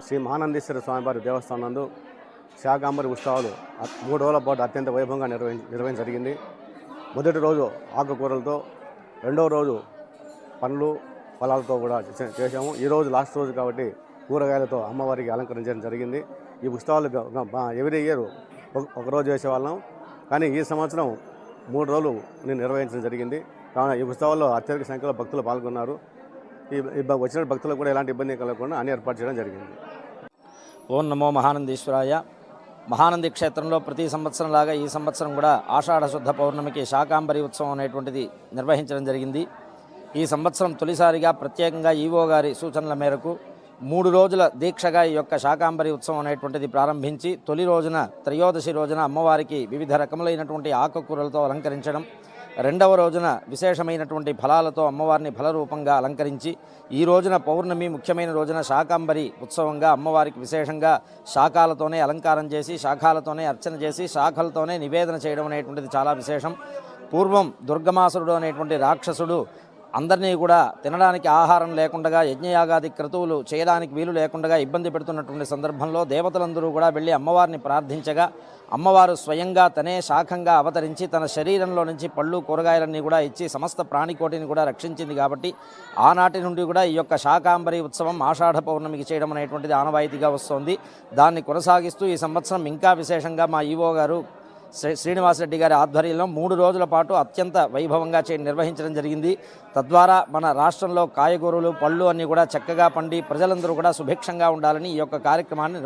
శ్రీ మహానందేశ్వర స్వామివారి దేవస్థానం నందు శాకాంబరి ఉత్సవాలు 3 రోజుల పాటు అత్యంత వైభవంగా నిర్వహించడం జరిగింది. మొదటి రోజు ఆకుకూరలతో, రెండవ రోజు పండ్లు ఫలాలతో కూడా చేశాము. ఈరోజు లాస్ట్ రోజు కాబట్టి కూరగాయలతో అమ్మవారికి అలంకరించడం జరిగింది. ఈ ఉత్సవాలు ఎవ్రీ ఇయర్ ఒకరోజు చేసేవాళ్ళం, కానీ ఈ సంవత్సరం 3 రోజులు నిర్వహించడం జరిగింది. కావున ఈ ఉత్సవాల్లో అత్యధిక సంఖ్యలో భక్తులు పాల్గొన్నారు. ఈ వచ్చిన భక్తులకు కూడా ఎలాంటి ఇబ్బంది కలగకుండా అన్ని ఏర్పాటు చేయడం జరిగింది. ఓం నమో మహానందీశ్వరాయ. మహానంది క్షేత్రంలో ప్రతి సంవత్సరం లాగా ఈ సంవత్సరం కూడా ఆషాఢ శుద్ధ పౌర్ణమికి శాకాంబరి ఉత్సవం అనేటువంటిది నిర్వహించడం జరిగింది. ఈ సంవత్సరం తొలిసారిగా ప్రత్యేకంగా ఈవో గారి సూచనల మేరకు 3 రోజుల దీక్షగా ఈ యొక్క శాకాంబరి ఉత్సవం అనేటువంటిది ప్రారంభించి, తొలి రోజున త్రయోదశి రోజున అమ్మవారికి వివిధ రకములైనటువంటి ఆకుకూరలతో అలంకరించడం, రెండవ రోజున విశేషమైనటువంటి ఫలాలతో అమ్మవారిని ఫలరూపంగా అలంకరించి, ఈ రోజున పౌర్ణమి ముఖ్యమైన రోజున శాకాంబరి ఉత్సవంగా అమ్మవారికి విశేషంగా శాఖాలతోనే అలంకారం చేసి, శాఖాలతోనే అర్చన చేసి, శాఖలతోనే నివేదన చేయడం అనేటువంటిది చాలా విశేషం. పూర్వం దుర్గమాసురుడు అనేటువంటి రాక్షసుడు అందరినీ కూడా తినడానికి ఆహారం లేకుండా, యజ్ఞయాగాది క్రతువులు చేయడానికి వీలు లేకుండా ఇబ్బంది పెడుతున్నటువంటి సందర్భంలో దేవతలందరూ కూడా వెళ్ళి అమ్మవారిని ప్రార్థించగా, అమ్మవారు స్వయంగా తనే శాఖంగా అవతరించి తన శరీరంలో నుంచి పళ్ళు కూరగాయలన్నీ కూడా ఇచ్చి సమస్త ప్రాణికోటిని కూడా రక్షించింది. కాబట్టి ఆనాటి నుండి కూడా ఈ యొక్క శాకాంబరి ఉత్సవం ఆషాఢ పౌర్ణమికి చేయడం అనేటువంటిది ఆనవాయితీగా వస్తోంది. దాన్ని కొనసాగిస్తూ ఈ సంవత్సరం ఇంకా విశేషంగా మా ఈవో గారు శ్రీనివాసరెడ్డి గారి ఆధ్వర్యంలో 3 రోజుల పాటు అత్యంత వైభవంగా నిర్వహించడం జరిగింది. తద్వారా మన రాష్ట్రంలో కాయగూరలు, పళ్ళు అన్నీ కూడా చక్కగా పండి ప్రజలందరూ కూడా సుభిక్షంగా ఉండాలని ఈ యొక్క కార్యక్రమాన్ని